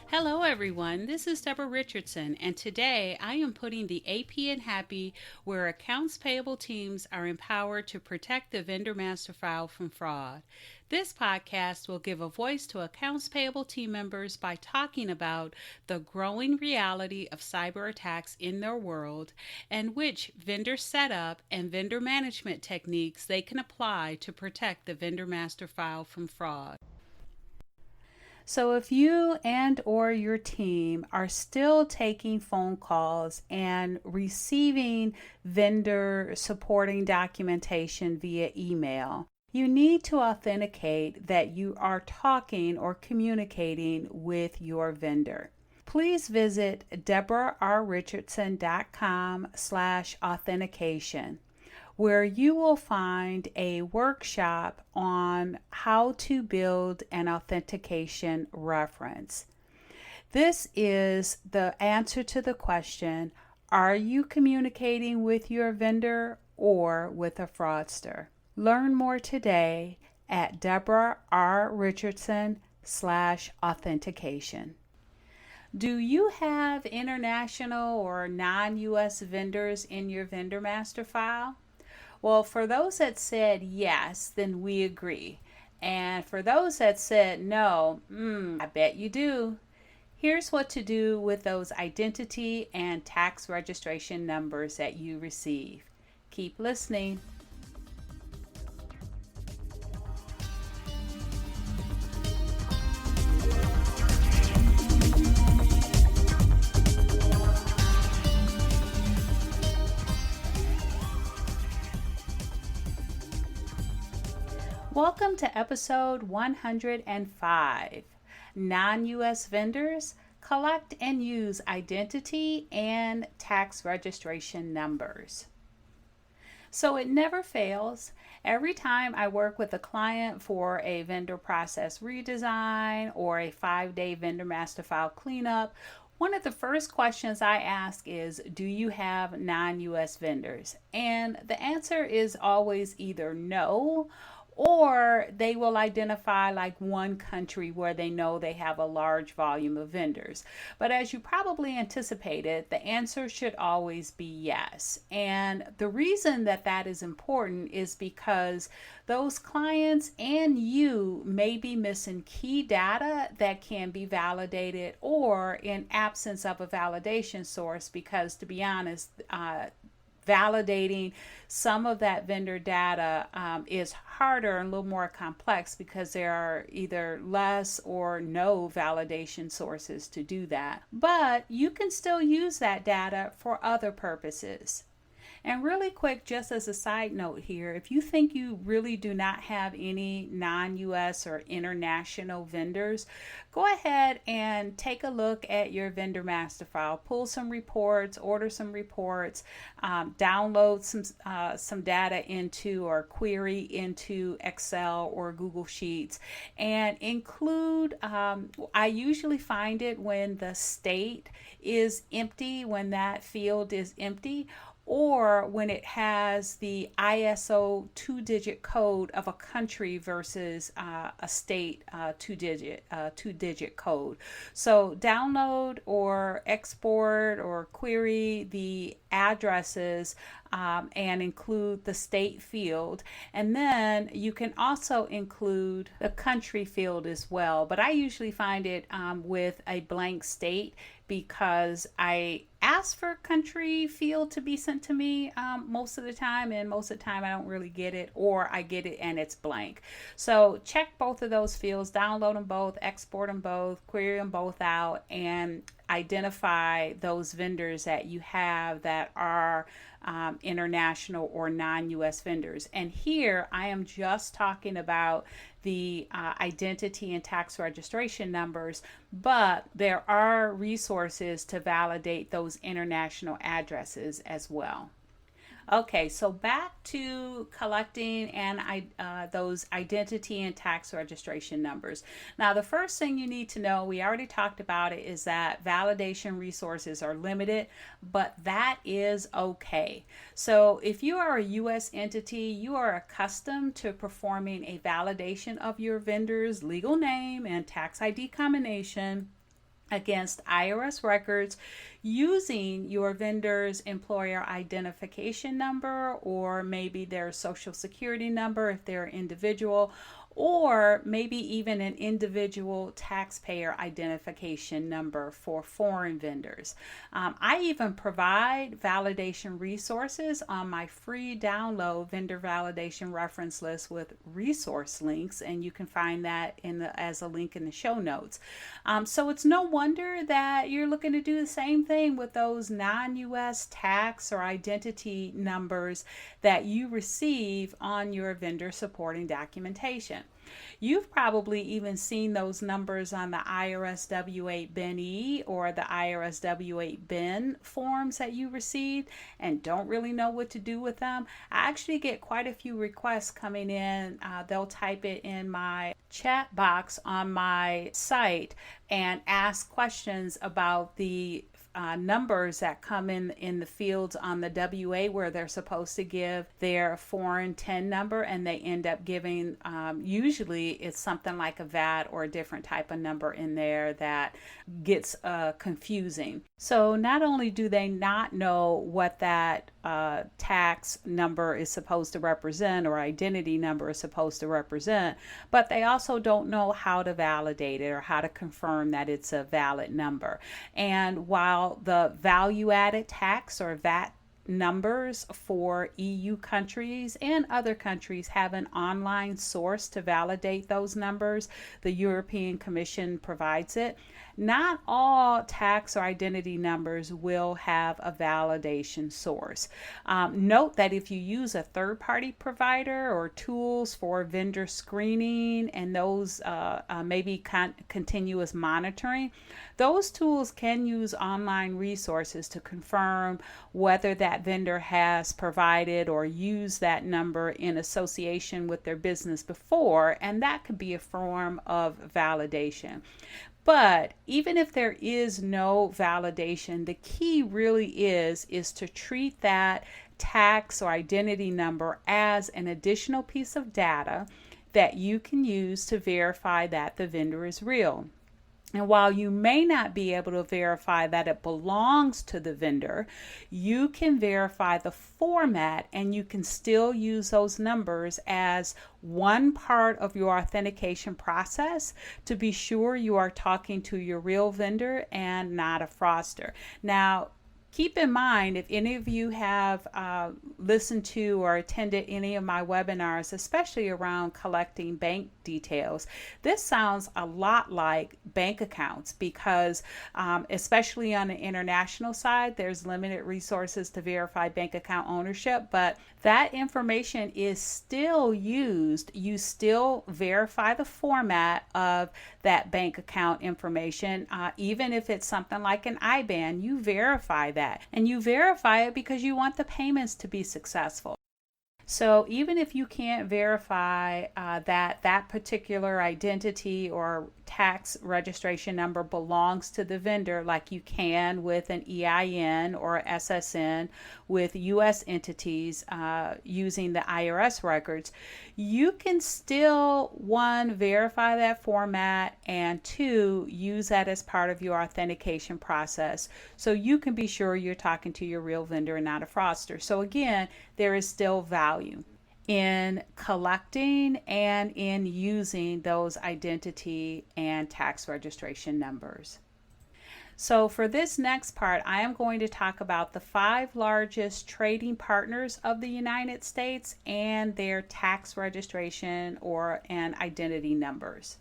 Hello everyone, this is Deborah Richardson, and today I am putting the AP in Happy where accounts payable teams are empowered to protect the vendor master file from fraud. This podcast will give a voice to accounts payable team members by talking about the growing reality of cyber attacks in their world and which vendor setup and vendor management techniques they can apply to protect the vendor master file from fraud. So if you and or your team are still taking phone calls and receiving vendor supporting documentation via email, you need to authenticate that you are talking or communicating with your vendor. Please visit deborah.richardson.com/authentication, where you will find a workshop on how to build an authentication reference. This is the answer to the question, are you communicating with your vendor or with a fraudster? Learn more today at deborah.richardson/authentication. Do you have international or non-US vendors in your vendor master file? Well, for those that said yes, then we agree. And for those that said no, I bet you do. Here's what to do with those identity and tax registration numbers that you receive. Keep listening. Welcome to episode 105. Non-US vendors collect and use identity and tax registration numbers. So it never fails. Every time I work with a client for a vendor process redesign or a 5-day vendor master file cleanup, one of the first questions I ask is, do you have non-US vendors? And the answer is always either no, or they will identify like one country where they know they have a large volume of vendors. But as you probably anticipated, the answer should always be yes. And the reason that that is important is because those clients and you may be missing key data that can be validated, or in absence of a validation source, because to be honest, validating some of that vendor data is harder and a little more complex because there are either less or no validation sources to do that. But you can still use that data for other purposes. And really quick, just as a side note here, if you think you really do not have any non-US or international vendors, go ahead and take a look at your vendor master file. Pull some reports, order some reports, download some data into or query into Excel or Google Sheets, and include, I usually find it when the state is empty, when that field is empty, or when it has the ISO 2-digit code of a country versus a state two-digit code. So download or export or query the addresses and include the state field, and then you can also include the country field as well. But I usually find it with a blank state, because I ask for country field to be sent to me most of the time, and most of the time I don't really get it, or I get it and it's blank. So check both of those fields, download them both, export them both, query them both out, and identify those vendors that you have that are international or non-US vendors. And here I am just talking about the identity and tax registration numbers, but there are resources to validate those international addresses as well. Okay, so back to collecting and those identity and tax registration numbers. Now, the first thing you need to know, we already talked about it, is that validation resources are limited, but that is okay. So, if you are a U.S. entity, you are accustomed to performing a validation of your vendor's legal name and tax ID combination against IRS records using your vendor's employer identification number, or maybe their social security number if they're individual, or maybe even an individual taxpayer identification number for foreign vendors. I even provide validation resources on my free download vendor validation reference list with resource links, and you can find that as a link in the show notes. So it's no wonder that you're looking to do the same thing with those non-US tax or identity numbers that you receive on your vendor supporting documentation. You've probably even seen those numbers on the IRS W-8 BIN-E or the IRS W-8 BIN forms that you received and don't really know what to do with them. I actually get quite a few requests coming in. They'll type it in my chat box on my site and ask questions about the numbers that come in the fields on the WA where they're supposed to give their foreign TIN number, and they end up giving usually it's something like a VAT or a different type of number in there that gets confusing. So not only do they not know what that tax number is supposed to represent or identity number is supposed to represent, but they also don't know how to validate it or how to confirm that it's a valid number. And while the value added tax or VAT numbers for EU countries and other countries have an online source to validate those numbers, the European Commission provides it. Not all tax or identity numbers will have a validation source. Note that if you use a third-party provider or tools for vendor screening and those maybe continuous monitoring, those tools can use online resources to confirm whether that vendor has provided or used that number in association with their business before, and that could be a form of validation. But even if there is no validation, the key really is to treat that tax or identity number as an additional piece of data that you can use to verify that the vendor is real. And while you may not be able to verify that it belongs to the vendor, you can verify the format, and you can still use those numbers as one part of your authentication process to be sure you are talking to your real vendor and not a fraudster. Now, keep in mind, if any of you have listened to or attended any of my webinars, especially around collecting bank details, this sounds a lot like bank accounts because especially on the international side, there's limited resources to verify bank account ownership, but that information is still used. You still verify the format of that bank account information, even if it's something like an IBAN, you verify that. And you verify it because you want the payments to be successful. So even if you can't verify that particular identity or tax registration number belongs to the vendor, like you can with an EIN or SSN with U.S. entities using the IRS records, you can still, one, verify that format, and two, use that as part of your authentication process so you can be sure you're talking to your real vendor and not a fraudster. So again, there is still value in collecting and in using those identity and tax registration numbers. So for this next part, I am going to talk about the 5 largest trading partners of the United States and their tax registration and identity numbers.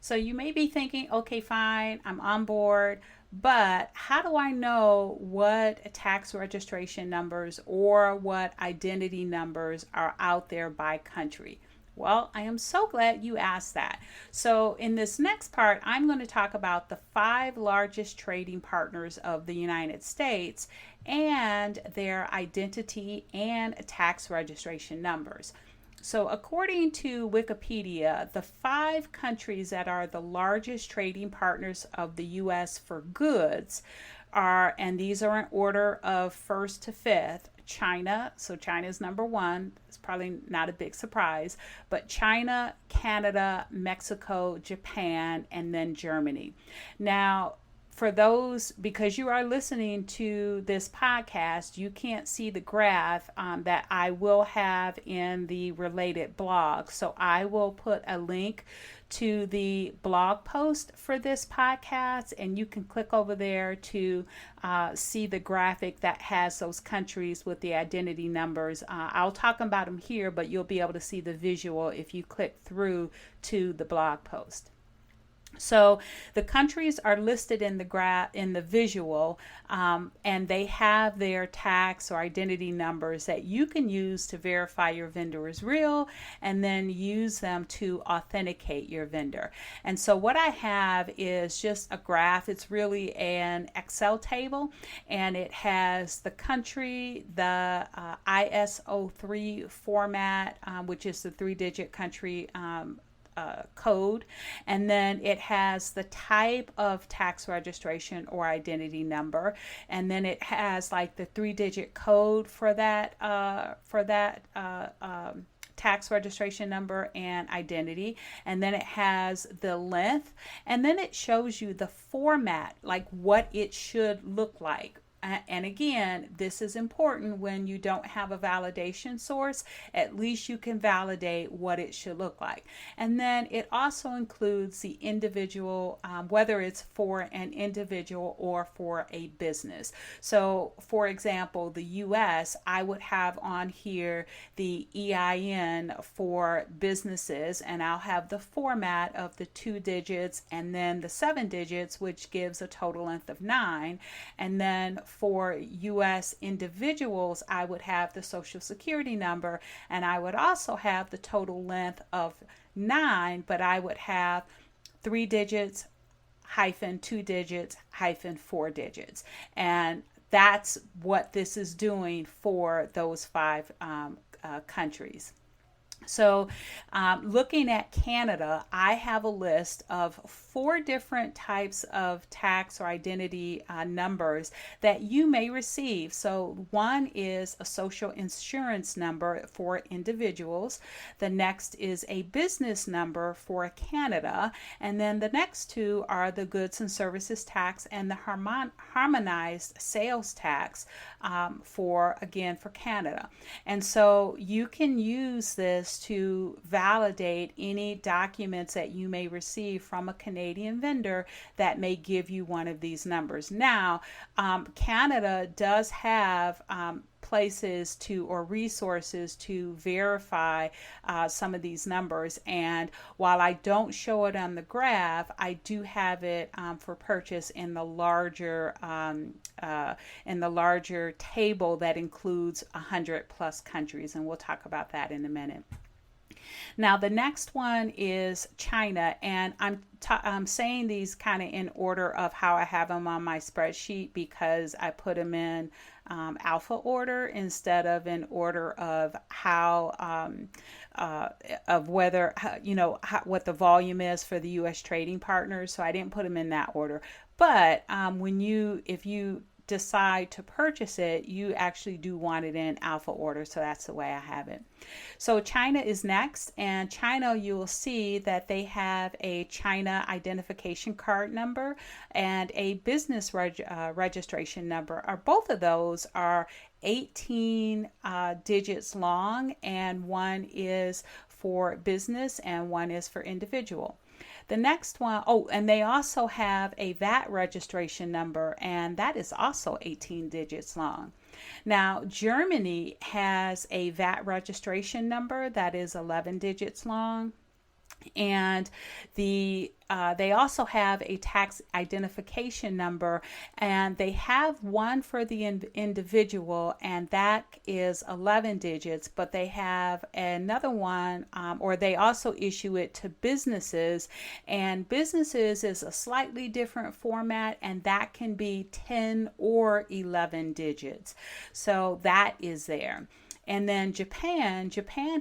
So you may be thinking, okay, fine, I'm on board, but how do I know what tax registration numbers or what identity numbers are out there by country? Well, I am so glad you asked that. So, in this next part, I'm going to talk about the five largest trading partners of the United States and their identity and tax registration numbers. So, according to Wikipedia, the five countries that are the largest trading partners of the U.S. for goods are, and these are in order of first to fifth, China. So China is number one. It's probably not a big surprise, but China, Canada, Mexico, Japan, and then Germany. Now, for those, because you are listening to this podcast, you can't see the graph that I will have in the related blog. So I will put a link to the blog post for this podcast, and you can click over there to see the graphic that has those countries with the identity numbers. I'll talk about them here, but you'll be able to see the visual if you click through to the blog post. So the countries are listed in the visual, and they have their tax or identity numbers that you can use to verify your vendor is real, and then use them to authenticate your vendor. And so what I have is just a graph. It's really an Excel table, and it has the country, the ISO3 format, which is the three-digit country code, and then it has the type of tax registration or identity number, and then it has like the three-digit code for that tax registration number and identity, and then it has the length, and then it shows you the format, like what it should look like. And again, this is important when you don't have a validation source. At least you can validate what it should look like. And then it also includes the individual, whether it's for an individual or for a business. So, for example, the US, I would have on here the EIN for businesses, and I'll have the format of the 2 digits and then the 7 digits, which gives a total length of 9. And then for U.S. individuals, I would have the Social Security number, and I would also have the total length of 9, but I would have 3 digits, hyphen 2 digits, hyphen 4 digits. And that's what this is doing for those five countries. So looking at Canada, I have a list of 4 different types of tax or identity numbers that you may receive. So one is a social insurance number for individuals. The next is a business number for Canada. And then the next 2 are the goods and services tax and the harmonized sales tax for Canada. And so you can use this to validate any documents that you may receive from a Canadian vendor that may give you one of these numbers. Now, Canada does have places to or resources to verify some of these numbers, and while I don't show it on the graph, I do have it for purchase in the larger table that includes 100 plus countries, and we'll talk about that in a minute. Now, the next one is China, and I'm saying these kind of in order of how I have them on my spreadsheet because I put them in alpha order instead of in order of how of whether what the volume is for the U.S. trading partners. So I didn't put them in that order. But if you decide to purchase it, you actually do want it in alpha order. So that's the way I have it. So China is next, and China, you will see that they have a China identification card number and a business registration number. Both of those are 18 digits long, and one is for business and one is for individual. The next one, and they also have a VAT registration number, and that is also 18 digits long. Now, Germany has a VAT registration number that is 11 digits long. And they also have a tax identification number, and they have one for the individual, and that is 11 digits, but they have another one, or they also issue it to businesses, and businesses is a slightly different format, and that can be 10 or 11 digits. So that is there. And then Japan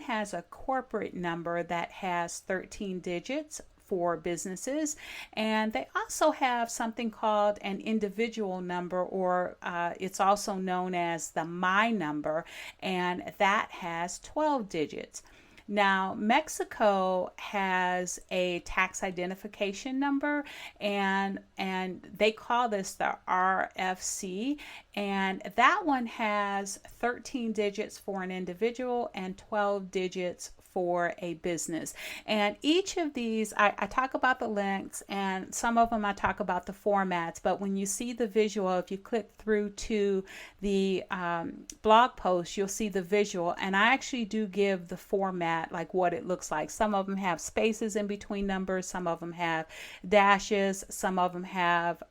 has a corporate number that has 13 digits for businesses, and they also have something called an individual number, or it's also known as the My number, and that has 12 digits. Now, Mexico has a tax identification number, and they call this the RFC, and that one has 13 digits for an individual and 12 digits for a business. And each of these, I talk about the links, and some of them I talk about the formats, but when you see the visual, if you click through to the blog post, you'll see the visual, and I actually do give the format, like what it looks like. Some of them have spaces in between numbers, some of them have dashes, some of them have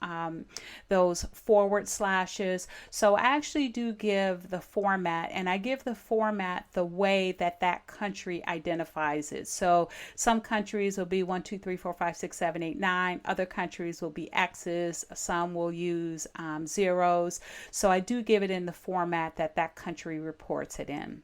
those forward slashes. So I actually do give the format, and I give the format the way that that country identifies it. So some countries will be 1, 2, 3, 4, 5, 6, 7, 8, 9. Other countries will be X's. Some will use zeros. So I do give it in the format that that country reports it in.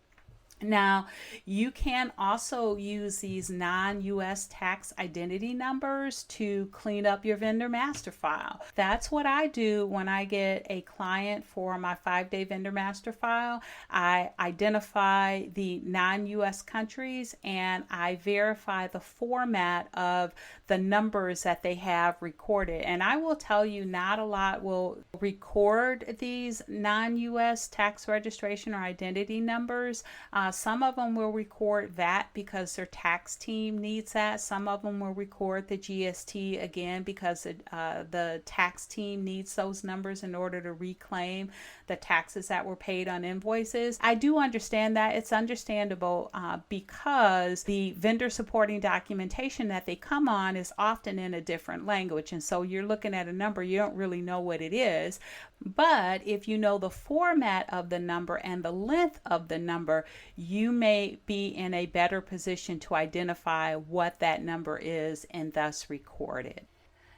Now, you can also use these non-US tax identity numbers to clean up your vendor master file. That's what I do when I get a client for my 5-day vendor master file. I identify the non-US countries, and I verify the format of the numbers that they have recorded. And I will tell you, not a lot will record these non-US tax registration or identity numbers. Some of them will record VAT because their tax team needs that. Some of them will record the GST, again, because the tax team needs those numbers in order to reclaim the taxes that were paid on invoices. I do understand that. It's understandable because the vendor supporting documentation that they come on is often in a different language. And so you're looking at a number, you don't really know what it is. But if you know the format of the number and the length of the number, you may be in a better position to identify what that number is and thus record it.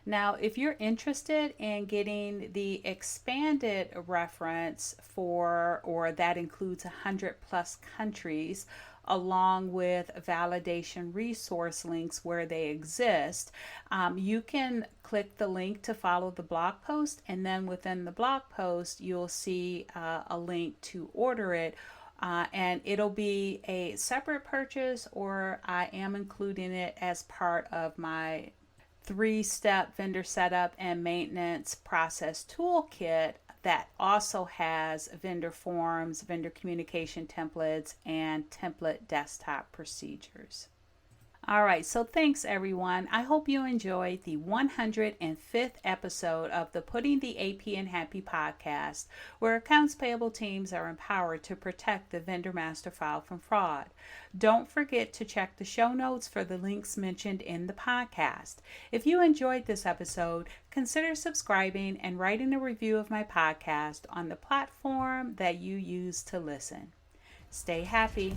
Now, if you're interested in getting the expanded reference for, or that includes 100 plus countries, along with validation resource links where they exist, you can click the link to follow the blog post, and then within the blog post you'll see a link to order it, and it'll be a separate purchase, or I am including it as part of my 3-step vendor setup and maintenance process toolkit that also has vendor forms, vendor communication templates, and template desktop procedures. All right, so thanks everyone. I hope you enjoyed the 105th episode of the Putting the AP in Happy podcast, where accounts payable teams are empowered to protect the vendor master file from fraud. Don't forget to check the show notes for the links mentioned in the podcast. If you enjoyed this episode, consider subscribing and writing a review of my podcast on the platform that you use to listen. Stay happy.